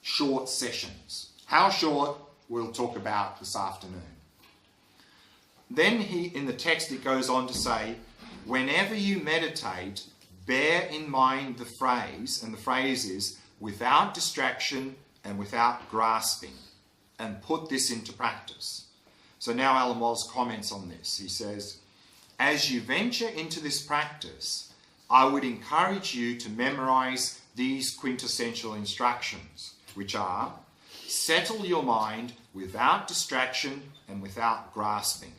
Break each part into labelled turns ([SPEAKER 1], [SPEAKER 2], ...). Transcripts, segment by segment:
[SPEAKER 1] short sessions. How short, we'll talk about this afternoon. Then in the text it goes on to say, whenever you meditate, bear in mind the phrase, and the phrase is, without distraction and without grasping, and put this into practice. So now Alan Wallace comments on this. He says, as you venture into this practice, I would encourage you to memorize these quintessential instructions, which are, settle your mind without distraction and without grasping.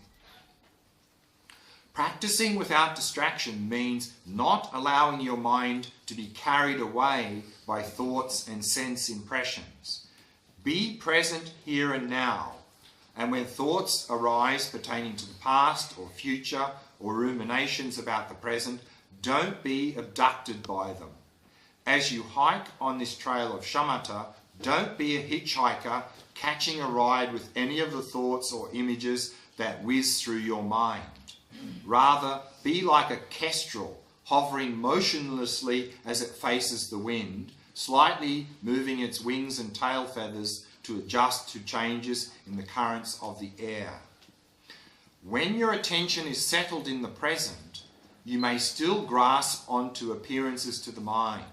[SPEAKER 1] Practicing without distraction means not allowing your mind to be carried away by thoughts and sense impressions. Be present here and now, and when thoughts arise pertaining to the past or future or ruminations about the present, don't be abducted by them. As you hike on this trail of Shamatha, don't be a hitchhiker catching a ride with any of the thoughts or images that whiz through your mind. Rather, be like a kestrel, hovering motionlessly as it faces the wind, slightly moving its wings and tail feathers to adjust to changes in the currents of the air. When your attention is settled in the present, you may still grasp onto appearances to the mind.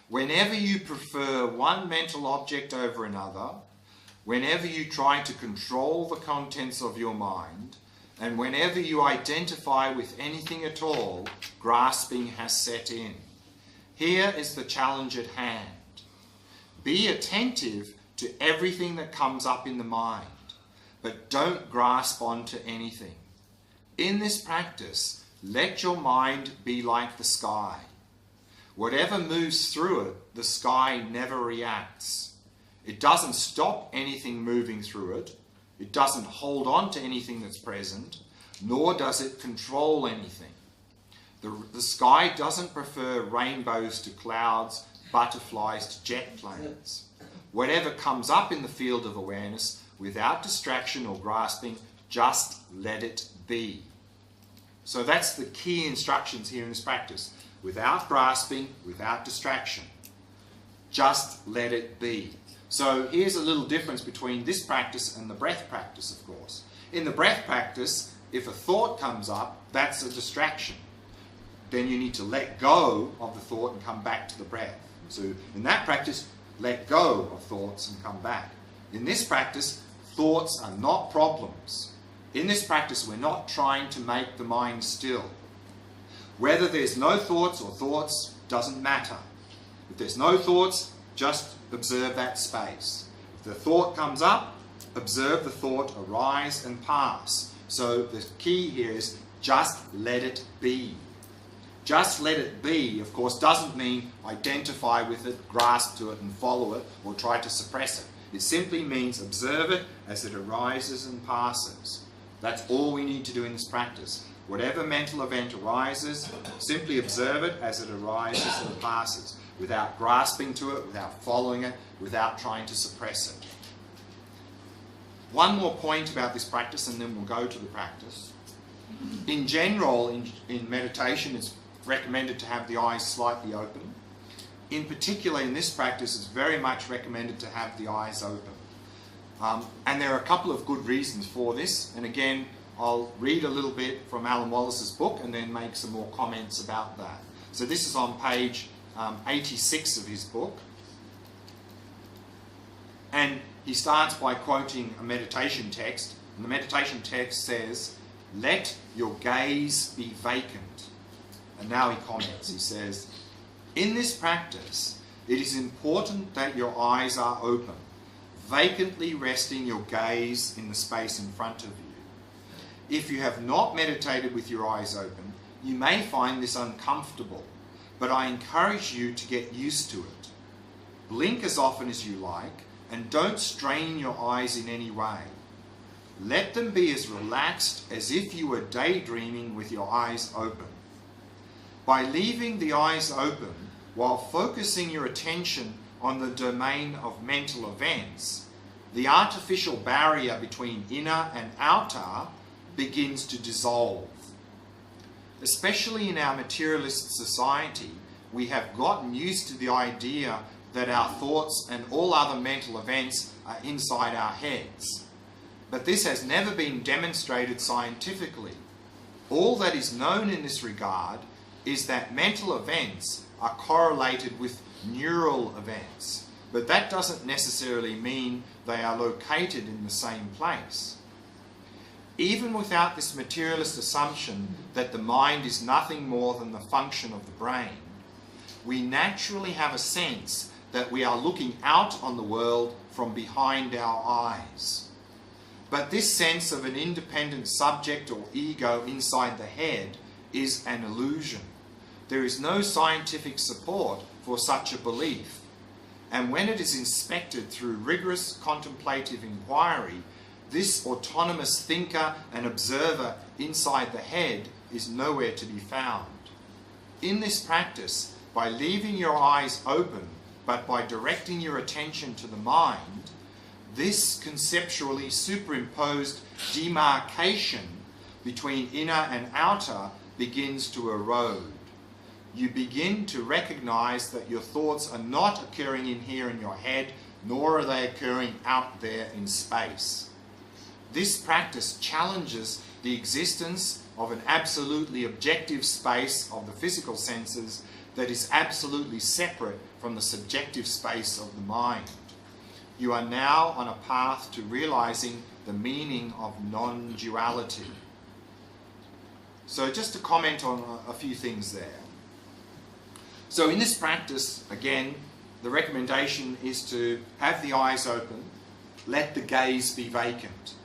[SPEAKER 1] Whenever you prefer one mental object over another, whenever you try to control the contents of your mind, and whenever you identify with anything at all, grasping has set in. Here is the challenge at hand. Be attentive to everything that comes up in the mind, but don't grasp onto anything. In this practice, let your mind be like the sky. Whatever moves through it, the sky never reacts. It doesn't stop anything moving through it. It doesn't hold on to anything that's present, nor does it control anything. The sky doesn't prefer rainbows to clouds, butterflies to jet planes. Whatever comes up in the field of awareness, without distraction or grasping, just let it be. So that's the key instructions here in this practice. Without grasping, without distraction. Just let it be. So here's a little difference between this practice and the breath practice, of course. In the breath practice, if a thought comes up, that's a distraction. Then you need to let go of the thought and come back to the breath. So in that practice, let go of thoughts and come back. In this practice, thoughts are not problems. In this practice, we're not trying to make the mind still. Whether there's no thoughts or thoughts doesn't matter. If there's no thoughts, just observe that space. If the thought comes up, observe the thought arise and pass. So the key here is just let it be. Just let it be, of course, doesn't mean identify with it, grasp to it and follow it, or try to suppress it. It simply means observe it as it arises and passes. That's all we need to do in this practice. Whatever mental event arises, simply observe it as it arises and passes, without grasping to it, without following it, without trying to suppress it. One more point about this practice and then we'll go to the practice. In general, in meditation, it's recommended to have the eyes slightly open. In particular, in this practice, it's very much recommended to have the eyes open. And there are a couple of good reasons for this. And again, I'll read a little bit from Alan Wallace's book and then make some more comments about that. So this is on page 86 of his book. And he starts by quoting a meditation text. And the meditation text says, "Let your gaze be vacant." And now he comments, he says, "In this practice, it is important that your eyes are open, vacantly resting your gaze in the space in front of you. If you have not meditated with your eyes open, you may find this uncomfortable, but I encourage you to get used to it. Blink as often as you like, and don't strain your eyes in any way. Let them be as relaxed as if you were daydreaming with your eyes open. By leaving the eyes open while focusing your attention on the domain of mental events, the artificial barrier between inner and outer begins to dissolve. Especially in our materialist society, we have gotten used to the idea that our thoughts and all other mental events are inside our heads. But this has never been demonstrated scientifically. All that is known in this regard is that mental events are correlated with neural events, but that doesn't necessarily mean they are located in the same place. Even without this materialist assumption that the mind is nothing more than the function of the brain, we naturally have a sense that we are looking out on the world from behind our eyes. But this sense of an independent subject or ego inside the head is an illusion. There is no scientific support for such a belief, and when it is inspected through rigorous contemplative inquiry, this autonomous thinker and observer inside the head is nowhere to be found. In this practice, by leaving your eyes open, but by directing your attention to the mind, this conceptually superimposed demarcation between inner and outer begins to erode. You begin to recognize that your thoughts are not occurring in here in your head, nor are they occurring out there in space. This practice challenges the existence of an absolutely objective space of the physical senses that is absolutely separate from the subjective space of the mind. You are now on a path to realizing the meaning of non-duality. So just to comment on a few things there. So in this practice, again, the recommendation is to have the eyes open, let the gaze be vacant.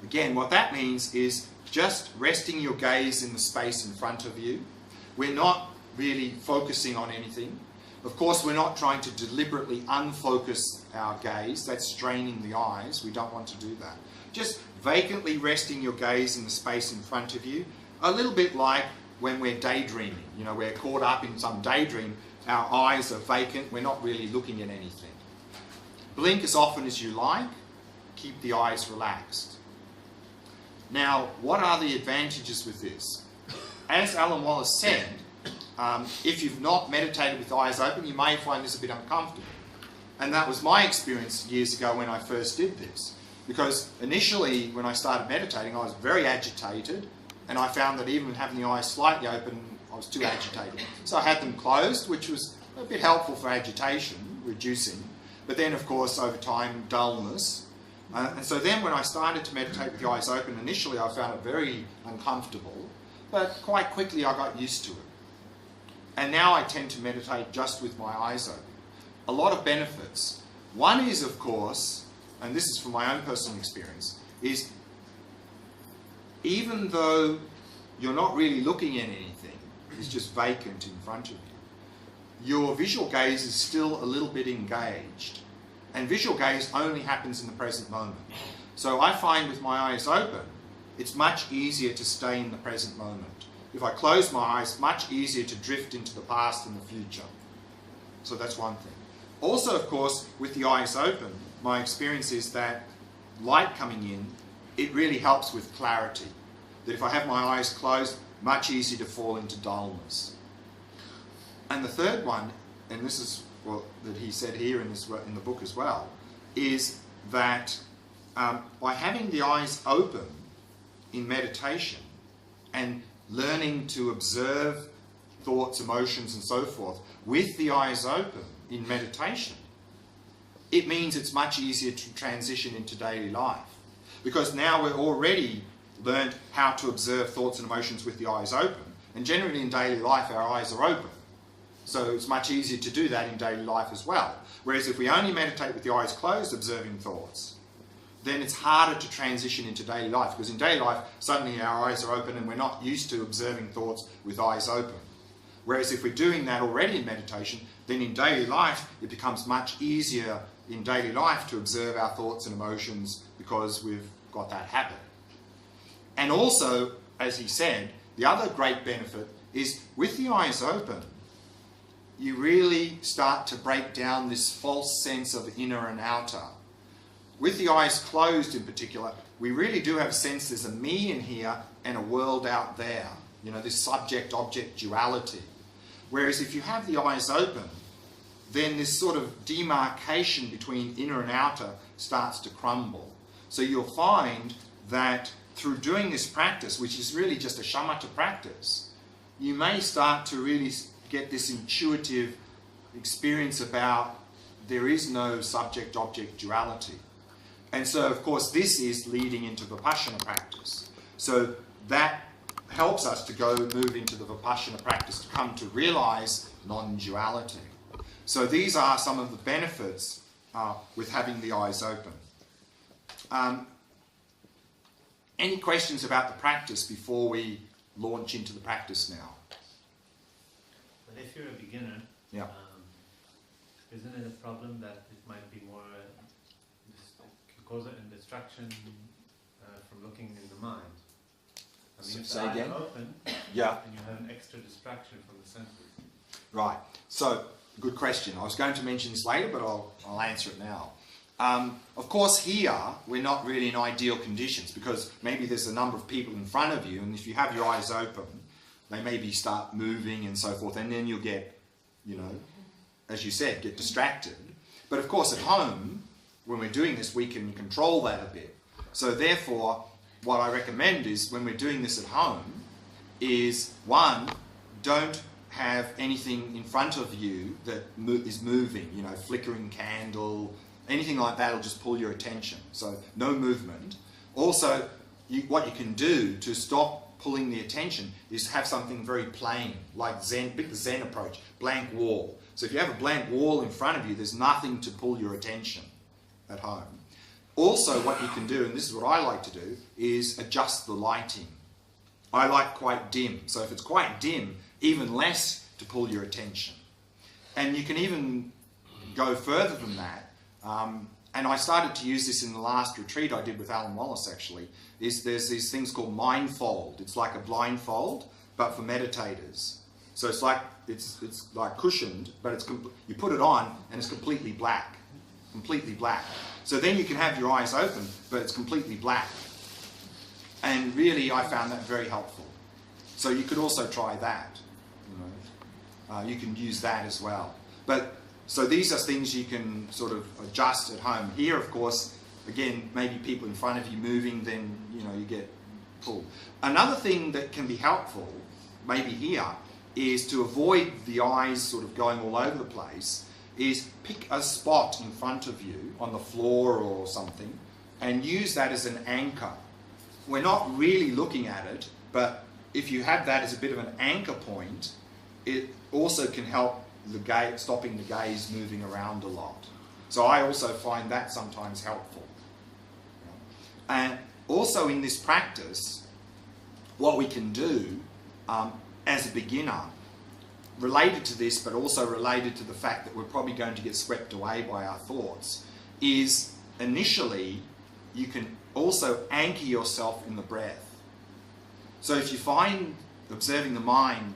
[SPEAKER 1] Again, what that means is just resting your gaze in the space in front of you. We're not really focusing on anything. Of course, we're not trying to deliberately unfocus our gaze. That's straining the eyes. We don't want to do that. Just vacantly resting your gaze in the space in front of you. A little bit like when we're daydreaming. You know, we're caught up in some daydream. Our eyes are vacant. We're not really looking at anything. Blink as often as you like. Keep the eyes relaxed. Now, what are the advantages with this? As Alan Wallace said, if you've not meditated with the eyes open, you may find this a bit uncomfortable. And that was my experience years ago when I first did this. Because initially, when I started meditating, I was very agitated, and I found that even having the eyes slightly open, I was too agitated. So I had them closed, which was a bit helpful for agitation, reducing. But then, of course, over time, dullness. And so then when I started to meditate with the eyes open, initially I found it very uncomfortable, but quite quickly I got used to it. And now I tend to meditate just with my eyes open. A lot of benefits. One is, of course, and this is from my own personal experience, is even though you're not really looking at anything, it's just vacant in front of you, your visual gaze is still a little bit engaged. And visual gaze only happens in the present moment. So I find with my eyes open, it's much easier to stay in the present moment. If I close my eyes, much easier to drift into the past and the future. So that's one thing. Also, of course, with the eyes open, my experience is that light coming in, it really helps with clarity. That if I have my eyes closed, much easier to fall into dullness. And the third one, and this is that he said here in the book as well, is that by having the eyes open in meditation and learning to observe thoughts, emotions and so forth with the eyes open in meditation, it means it's much easier to transition into daily life. Because now we're already learned how to observe thoughts and emotions with the eyes open, and generally in daily life our eyes are open. So it's much easier to do that in daily life as well. Whereas if we only meditate with the eyes closed observing thoughts, then it's harder to transition into daily life, because in daily life suddenly our eyes are open and we're not used to observing thoughts with eyes open. Whereas if we're doing that already in meditation, then in daily life it becomes much easier in daily life to observe our thoughts and emotions because we've got that habit. And also, as he said, the other great benefit is with the eyes open, you really start to break down this false sense of inner and outer. With the eyes closed in particular, we really do have a sense there's a me in here and a world out there. You know, this subject-object duality. Whereas if you have the eyes open, then this sort of demarcation between inner and outer starts to crumble. So you'll find that through doing this practice, which is really just a shamatha practice, you may start to really get this intuitive experience about there is no subject-object duality. And so, of course, this is leading into Vipassana practice. So that helps us to move into the Vipassana practice to come to realize non-duality. So these are some of the benefits with having the eyes open. Any questions about the practice before we launch into the practice now?
[SPEAKER 2] But if you're a beginner,
[SPEAKER 1] yeah.
[SPEAKER 2] Isn't it a problem that it might be more cause a distraction from looking in the mind? I mean, if the eyes are open,
[SPEAKER 1] yeah,
[SPEAKER 2] and you have an extra distraction from the senses.
[SPEAKER 1] Right. So, good question. I was going to mention this later, but I'll answer it now. Of course, here we're not really in ideal conditions because maybe there's a number of people in front of you, and if you have your eyes open, they maybe start moving and so forth, and then you'll get, you know, as you said, get distracted. But of course, at home, when we're doing this, we can control that a bit. So therefore, what I recommend is when we're doing this at home is, one, don't have anything in front of you that is moving, you know, flickering candle, anything like that will just pull your attention. So no movement. Also, what you can do to stop pulling the attention is have something very plain, like Zen, the Zen approach, blank wall. So if you have a blank wall in front of you, there's nothing to pull your attention at home. Also, what you can do, and this is what I like to do, is adjust the lighting. I like quite dim. So if it's quite dim, even less to pull your attention. And you can even go further than that. And I started to use this in the last retreat I did with Alan Wallace, actually, is there's these things called mindfold. It's like a blindfold, but for meditators. So it's like cushioned, but you put it on and it's completely black. Completely black. So then you can have your eyes open, but it's completely black. And really, I found that very helpful. So you could also try that. You know, you can use that as well. But so these are things you can sort of adjust at home. Here, of course, again, maybe people in front of you moving, then you know you get pulled. Another thing that can be helpful, maybe here, is to avoid the eyes sort of going all over the place. Is pick a spot in front of you on the floor or something, and use that as an anchor. We're not really looking at it, but if you have that as a bit of an anchor point, it also can help stopping the gaze moving around a lot. So I also find that sometimes helpful. And also in this practice, what we can do as a beginner, related to this, but also related to the fact that we're probably going to get swept away by our thoughts, is initially you can also anchor yourself in the breath. So if you find observing the mind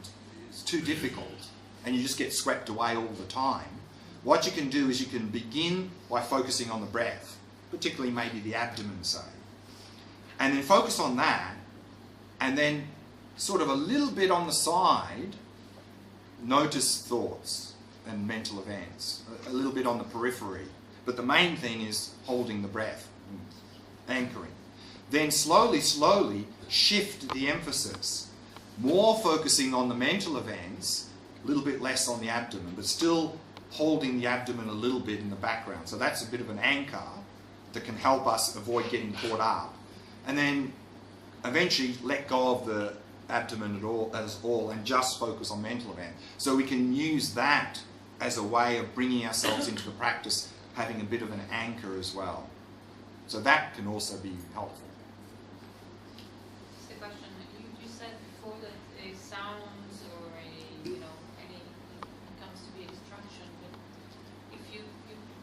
[SPEAKER 1] is too difficult and you just get swept away all the time, what you can do is you can begin by focusing on the breath, particularly maybe the abdomen, say, and then focus on that, and then sort of a little bit on the side, notice thoughts and mental events, a little bit on the periphery. But the main thing is holding the breath, anchoring. Then slowly, slowly shift the emphasis. More focusing on the mental events, a little bit less on the abdomen, but still holding the abdomen a little bit in the background. So that's a bit of an anchor that can help us avoid getting caught up. And then eventually let go of the abdomen as all and just focus on mental event. So we can use that as a way of bringing ourselves into the practice, having a bit of an anchor as well. So that can also be helpful.
[SPEAKER 3] Just a question. You said before that a sounds or any comes to be a distraction, but if you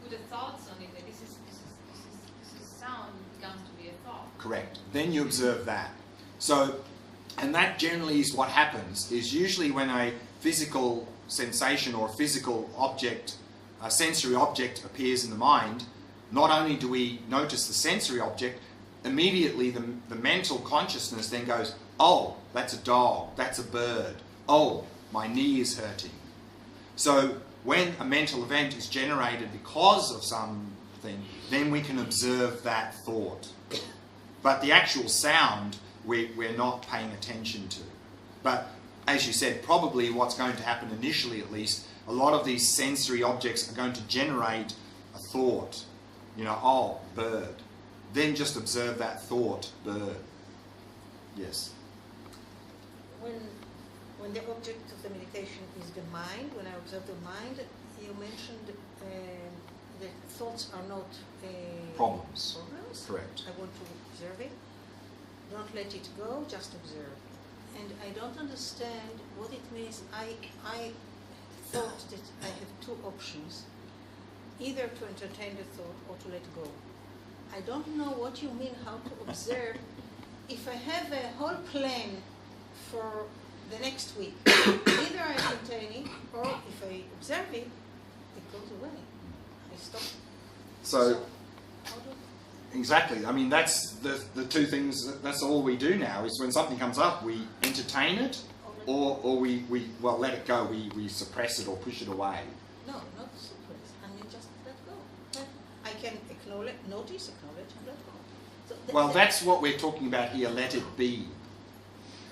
[SPEAKER 3] put the thoughts on it, that this is sound, it becomes to be a thought.
[SPEAKER 1] Correct. Then you observe that. So, and that generally is what happens, is usually when a physical sensation or a physical object, a sensory object appears in the mind, not only do we notice the sensory object, immediately the mental consciousness then goes, oh, that's a dog, that's a bird, oh, my knee is hurting. So when a mental event is generated because of something, then we can observe that thought. But the actual sound, we're not paying attention to. But as you said, probably what's going to happen initially, at least, a lot of these sensory objects are going to generate a thought. You know, oh, bird. Then just observe that thought, bird. Yes.
[SPEAKER 4] When the object of the meditation is the mind, when I observe the mind, you mentioned that thoughts are not
[SPEAKER 1] Problems.
[SPEAKER 4] Correct. I want to observe it. Don't let it go, just observe. And I don't understand what it means. I thought that I have two options, either to entertain the thought or to let go. I don't know what you mean, how to observe. If I have a whole plan for the next week, either I entertain it, or if I observe it, it goes away. I stop.
[SPEAKER 1] So
[SPEAKER 4] how do
[SPEAKER 1] exactly. I mean, that's the two things. That's all we do now. Is when something comes up, we entertain it, or we let it go. We suppress it or push it away.
[SPEAKER 4] No, not suppress. I mean, just let go. I can notice, acknowledge, and let go. So
[SPEAKER 1] That's what we're talking about here. Let it be.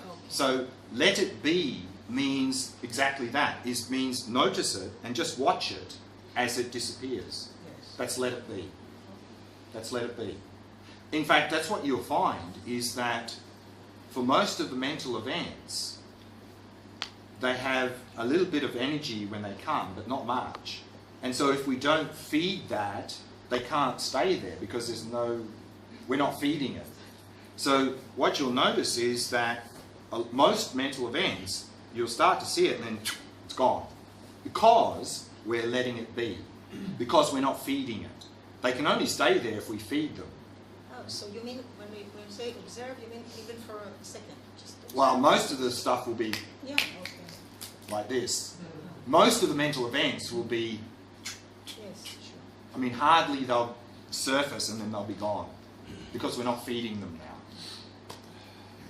[SPEAKER 4] Okay.
[SPEAKER 1] So let it be means exactly that. Means notice it and just watch it as it disappears.
[SPEAKER 4] Yes.
[SPEAKER 1] That's let it be. That's let it be. In fact, that's what you'll find is that for most of the mental events, they have a little bit of energy when they come, but not much. And so if we don't feed that, they can't stay there because we're not feeding it. So what you'll notice is that most mental events, you'll start to see it and then it's gone. Because we're letting it be. Because we're not feeding it. They can only stay there if we feed them.
[SPEAKER 4] Oh, so you mean when we say observe, you mean even for a second? Just observe?
[SPEAKER 1] Well, most of the stuff will be
[SPEAKER 4] Yeah, okay.
[SPEAKER 1] like this. Most of the mental events will be,
[SPEAKER 4] Yes, sure.
[SPEAKER 1] I mean, hardly they'll surface and then they'll be gone. Because we're not feeding them now.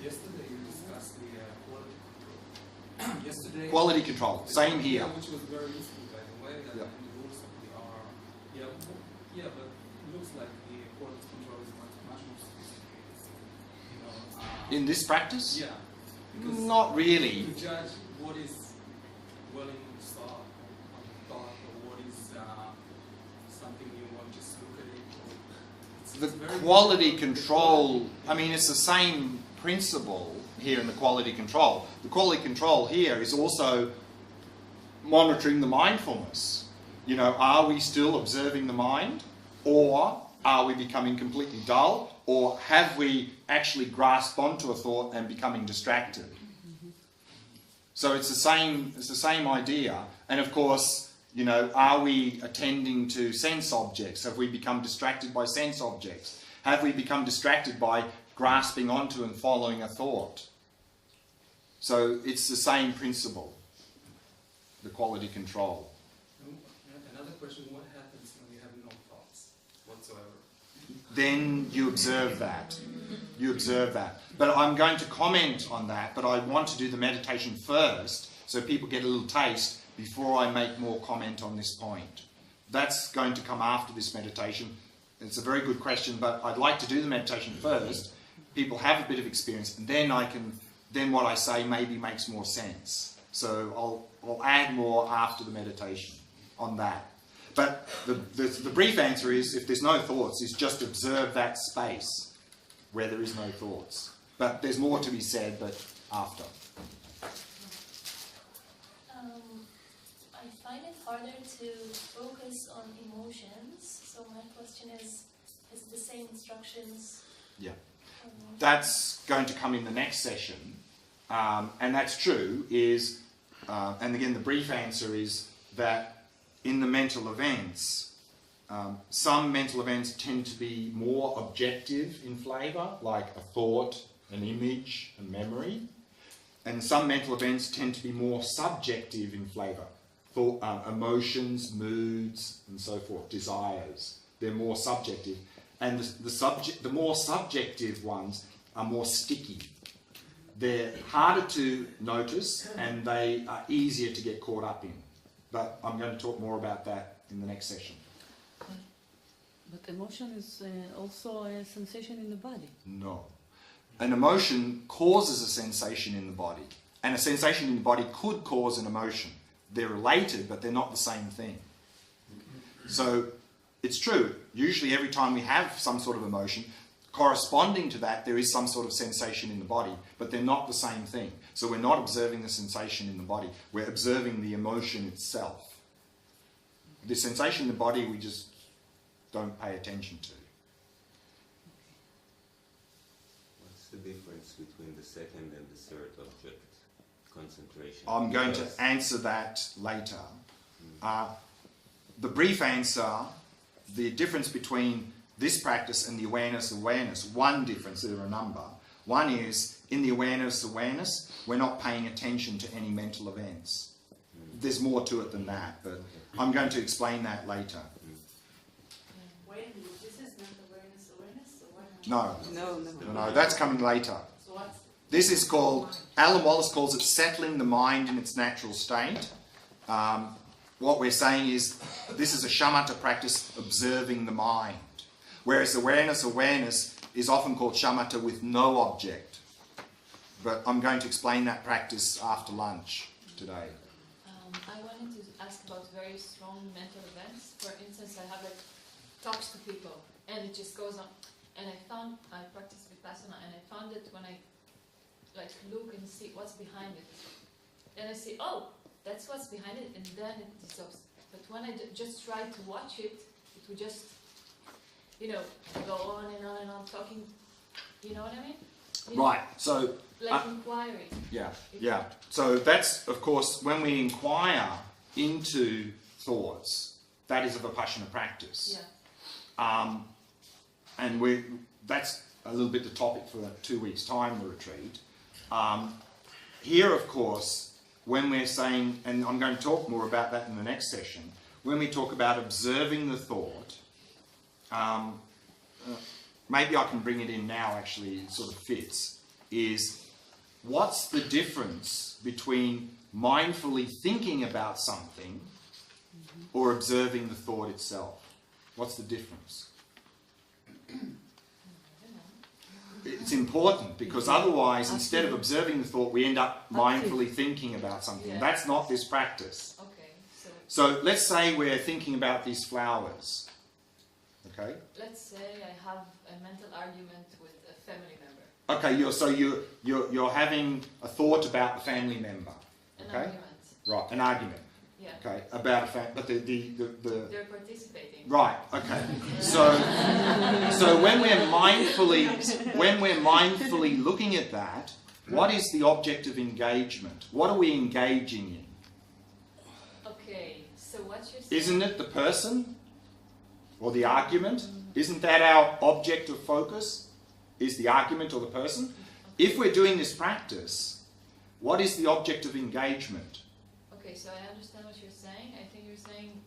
[SPEAKER 5] Yesterday you discussed the quality control. Yesterday.
[SPEAKER 1] Quality control. Same here.
[SPEAKER 5] Yeah, which was very useful, by the way. That
[SPEAKER 1] Yeah.
[SPEAKER 5] in the rules of the R. Yeah, but it looks like the quality control is much more sophisticated.
[SPEAKER 1] In this practice?
[SPEAKER 5] Yeah. Because
[SPEAKER 1] Not really.
[SPEAKER 5] to judge what is willing to start on thought or what is something you want to just look at it.
[SPEAKER 1] The
[SPEAKER 5] It's very
[SPEAKER 1] quality
[SPEAKER 5] difficult.
[SPEAKER 1] control, I mean, it's the same principle here in the quality control. The quality control here is also monitoring the mindfulness. You know, are we still observing the mind? Or are we becoming completely dull? Or have we actually grasped onto a thought and becoming distracted? So it's the same idea. And of course, you know, are we attending to sense objects? Have we become distracted by sense objects? Have we become distracted by grasping onto and following a thought? So it's the same principle, the quality control.
[SPEAKER 5] Another question, what happens when we have no thoughts whatsoever?
[SPEAKER 1] Then you observe that. You observe that. But I'm going to comment on that, but I want to do the meditation first so people get a little taste before I make more comment on this point. That's going to come after this meditation. It's a very good question, but I'd like to do the meditation first. People have a bit of experience, and then what I say maybe makes more sense. So I'll add more after the meditation on that. But the brief answer is, if there's no thoughts, is just observe that space where there is no thoughts. But there's more to be said, but after.
[SPEAKER 6] I find it harder to focus on emotions. So my question is it the same instructions?
[SPEAKER 1] Yeah. That's going to come in the next session. And that's true, and again the brief answer is that in the mental events, some mental events tend to be more objective in flavour, like a thought, an image, a memory. And some mental events tend to be more subjective in flavour. Emotions, moods, and so forth, desires. They're more subjective. And the more subjective ones are more sticky. They're harder to notice and they are easier to get caught up in. But I'm going to talk more about that in the next session.
[SPEAKER 7] But emotion is also a sensation in the body.
[SPEAKER 1] No. An emotion causes a sensation in the body. And a sensation in the body could cause an emotion. They're related, but they're not the same thing. So it's true. Usually every time we have some sort of emotion, corresponding to that, there is some sort of sensation in the body, but they're not the same thing. So we're not observing the sensation in the body. We're observing the emotion itself. The sensation in the body we just don't pay attention to.
[SPEAKER 8] What's the difference between the second and the third object? Concentration.
[SPEAKER 1] I'm going to answer that later. The brief answer, the difference between this practice and the awareness, one difference, there are a number. One is, in the awareness, we're not paying attention to any mental events. There's more to it than that, but I'm going to explain that later.
[SPEAKER 3] Wait, this is not awareness, or what?
[SPEAKER 1] No, that's coming later.
[SPEAKER 3] So what's
[SPEAKER 1] This is called, Alan Wallace calls it settling the mind in its natural state. What we're saying is, this is a shamatha practice, observing the mind. Whereas awareness is often called shamatha with no object. But I'm going to explain that practice after lunch today.
[SPEAKER 3] I wanted to ask about very strong mental events. For instance, I have talks to people, and it just goes on. And I practice Vipassana, and I found that when I look and see what's behind it, then I see, oh, that's what's behind it, and then it dissolves. But when I just try to watch it, it would just, go on and on and on talking. You know what I mean?
[SPEAKER 1] Right, so...
[SPEAKER 3] inquiry.
[SPEAKER 1] Yeah. So that's, of course, when we inquire into thoughts, that is a Vipassana practice.
[SPEAKER 3] Yeah.
[SPEAKER 1] And that's a little bit the topic for 2 weeks' time, the retreat. Here, of course, when we're saying, and I'm going to talk more about that in the next session, when we talk about observing the thought, maybe I can bring it in now, actually, it sort of fits, is what's the difference between mindfully thinking about something or observing the thought itself? What's the difference? It's important, because otherwise, instead of observing the thought, we end up mindfully thinking about something.
[SPEAKER 3] Yeah.
[SPEAKER 1] That's not this practice.
[SPEAKER 3] Okay.
[SPEAKER 1] So let's say we're thinking about these flowers. Okay?
[SPEAKER 3] Let's say I have a mental argument with a family member.
[SPEAKER 1] Okay, you're having a thought about the family member.
[SPEAKER 3] An
[SPEAKER 1] Okay?
[SPEAKER 3] argument.
[SPEAKER 1] Right, an argument.
[SPEAKER 3] Yeah.
[SPEAKER 1] Okay, about a but the
[SPEAKER 3] They're participating.
[SPEAKER 1] right. Okay, so when we're mindfully looking at that, what is the object of engagement? What are we engaging in?
[SPEAKER 3] Okay, so what you're saying...
[SPEAKER 1] Isn't it the person or the argument? Isn't that our object of focus? Is the argument or the person? If we're doing this practice, what is the object of engagement?
[SPEAKER 3] Okay, so I understand what you're saying. I think you're saying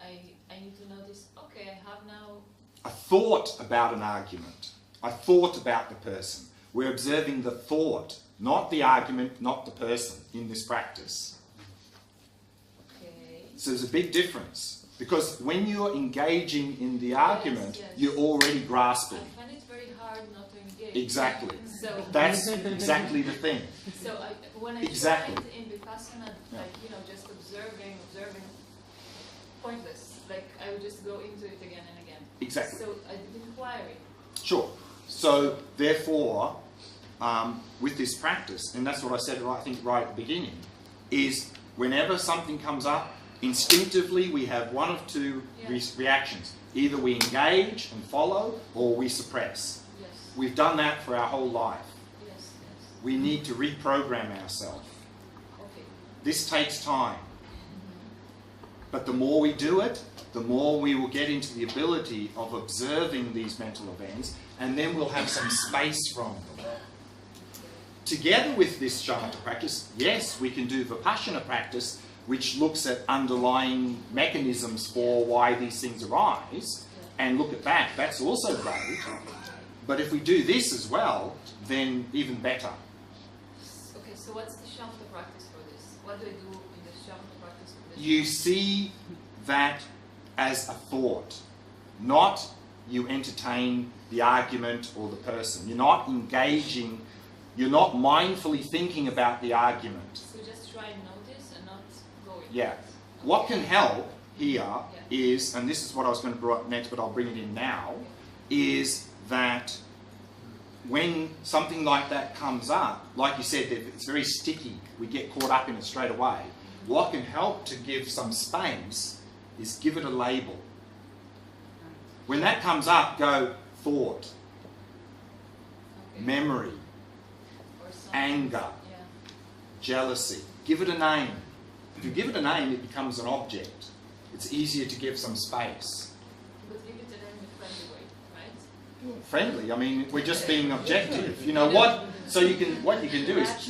[SPEAKER 3] I need to notice, okay, I have now...
[SPEAKER 1] A thought about an argument. I thought about the person. We're observing the thought, not the argument, not the person in this practice.
[SPEAKER 3] Okay.
[SPEAKER 1] So there's a big difference. Because when you're engaging in the argument,
[SPEAKER 3] yes.
[SPEAKER 1] you're already grasping.
[SPEAKER 3] I find it very hard not to engage.
[SPEAKER 1] Exactly.
[SPEAKER 3] So
[SPEAKER 1] That's exactly the thing.
[SPEAKER 3] So when I
[SPEAKER 1] Exactly.
[SPEAKER 3] tried in Vipassana, just observing, pointless. I would just go into it again and again.
[SPEAKER 1] Exactly.
[SPEAKER 3] So I did inquiry.
[SPEAKER 1] Sure. So therefore, with this practice, and that's what I said I think right at the beginning, is whenever something comes up, instinctively we have one of two reactions. Either we engage and follow, or we suppress.
[SPEAKER 3] Yes.
[SPEAKER 1] We've done that for our whole life.
[SPEAKER 3] Yes.
[SPEAKER 1] We need to reprogram ourselves.
[SPEAKER 3] Okay.
[SPEAKER 1] This takes time. But the more we do it, the more we will get into the ability of observing these mental events, and then we'll have some space from them. Together with this shamatha practice, yes, we can do Vipassana practice, which looks at underlying mechanisms for why these things arise, and look at that. That's also great. But if we do this as well, then even better.
[SPEAKER 3] Okay, so what's the shamatha practice for this? What do I do in the shamatha practice for
[SPEAKER 1] you see that as a thought, not you entertain the argument or the person. You're not engaging, you're not mindfully thinking about the argument.
[SPEAKER 3] So just try and notice and not go in.
[SPEAKER 1] Yeah. What can help here is, and this is what I was going to bring up next, but I'll bring it in now, is that when something like that comes up, like you said, it's very sticky. We get caught up in it straight away. What can help to give some space is give it a label. When that comes up, go thought, memory,
[SPEAKER 3] Or something.
[SPEAKER 1] anger,
[SPEAKER 3] Yeah.
[SPEAKER 1] jealousy. Give it a name. If you give it a name, it becomes an object. It's easier to give some space.
[SPEAKER 3] But give it to them in a friendly way, right?
[SPEAKER 1] Friendly, I mean, we're just being objective. You know what? So what you can do is,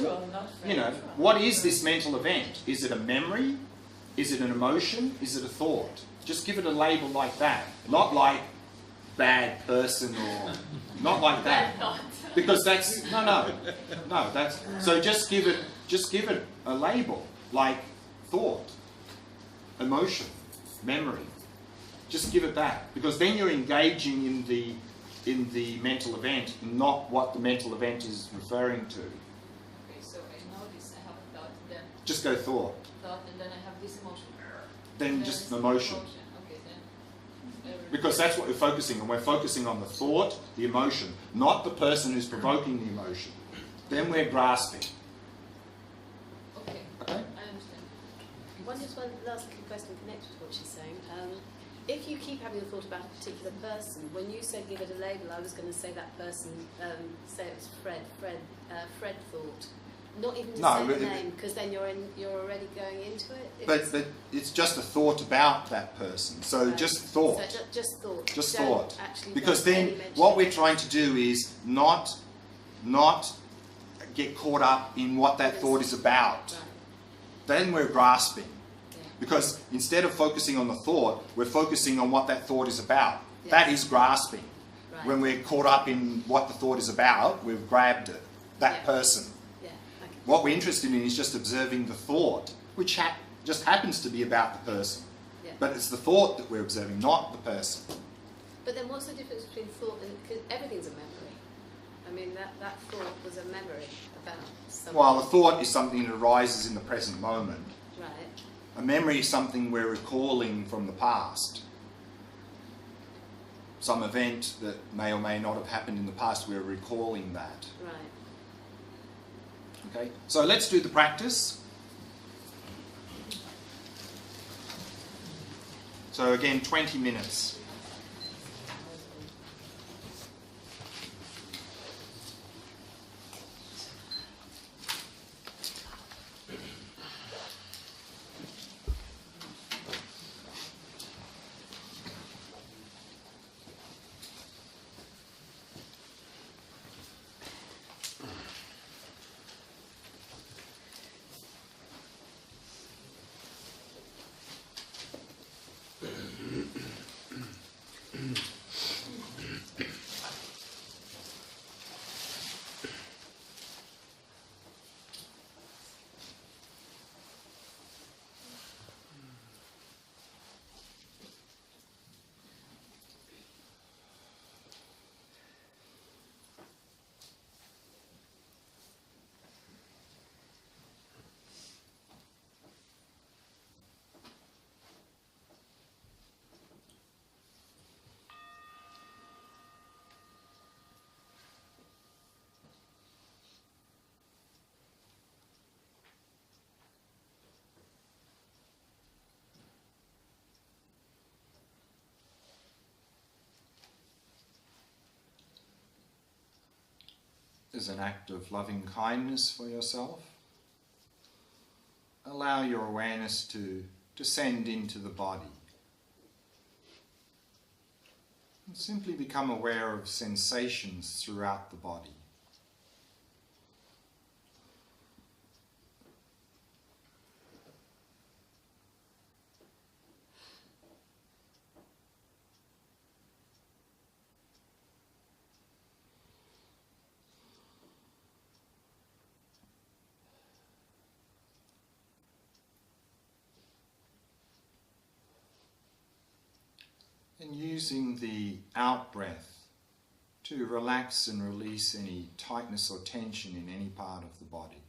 [SPEAKER 1] you know, what is this mental event? Is it a memory? Is it an emotion? Is it a thought? Just give it a label like that. Not like bad person or not like that. Because that's no, that's so just give it a label like thought, emotion, memory. Just give it that, because then you're engaging in the mental event, not what the mental event is referring to.
[SPEAKER 3] Okay, so I notice I have a thought, then
[SPEAKER 1] Just go thought,
[SPEAKER 3] and then I have this emotion.
[SPEAKER 1] then just emotion.
[SPEAKER 3] Okay, then.
[SPEAKER 1] Because that's what we're focusing on. We're focusing on the thought, the emotion, not the person who's provoking the emotion. Then we're grasping.
[SPEAKER 3] Okay,
[SPEAKER 1] Okay?
[SPEAKER 3] I understand.
[SPEAKER 9] One last little question connected to what she's saying. If you keep having a thought about a particular person, when you said give it a label, I was going to say that person, say it was Fred thought. Not even to say the name, because then you're already going into it.
[SPEAKER 1] But it's just a thought about that person. So
[SPEAKER 9] Right.
[SPEAKER 1] just thought.
[SPEAKER 9] So just thought.
[SPEAKER 1] Just
[SPEAKER 9] Don't
[SPEAKER 1] thought.
[SPEAKER 9] actually
[SPEAKER 1] Because
[SPEAKER 9] don't
[SPEAKER 1] then
[SPEAKER 9] really mention
[SPEAKER 1] what
[SPEAKER 9] it.
[SPEAKER 1] we're trying to do is not get caught up in what that thought is about.
[SPEAKER 9] Right.
[SPEAKER 1] Then we're grasping.
[SPEAKER 9] Yeah.
[SPEAKER 1] Because instead of focusing on the thought, we're focusing on what that thought is about.
[SPEAKER 9] Yes.
[SPEAKER 1] That is grasping.
[SPEAKER 9] Right.
[SPEAKER 1] When we're caught up in what the thought is about, we've grabbed it, that
[SPEAKER 9] Yeah.
[SPEAKER 1] person.
[SPEAKER 9] Yeah. Okay.
[SPEAKER 1] What we're interested in is just observing the thought, which just happens to be about the person.
[SPEAKER 9] Yeah.
[SPEAKER 1] But it's the thought that we're observing, not the person.
[SPEAKER 9] But then what's the difference between thought and... Cause everything's a memory. I mean, that thought was a memory about something.
[SPEAKER 1] While a thought is something that arises in the present moment,
[SPEAKER 9] Right.
[SPEAKER 1] a memory is something we're recalling from the past. Some event that may or may not have happened in the past, we're recalling that.
[SPEAKER 9] Right.
[SPEAKER 1] Okay, so let's do the practice. So again, 20 minutes. As an act of loving kindness for yourself, allow your awareness to descend into the body. And simply become aware of sensations throughout the body. And using the out breath to relax and release any tightness or tension in any part of the body.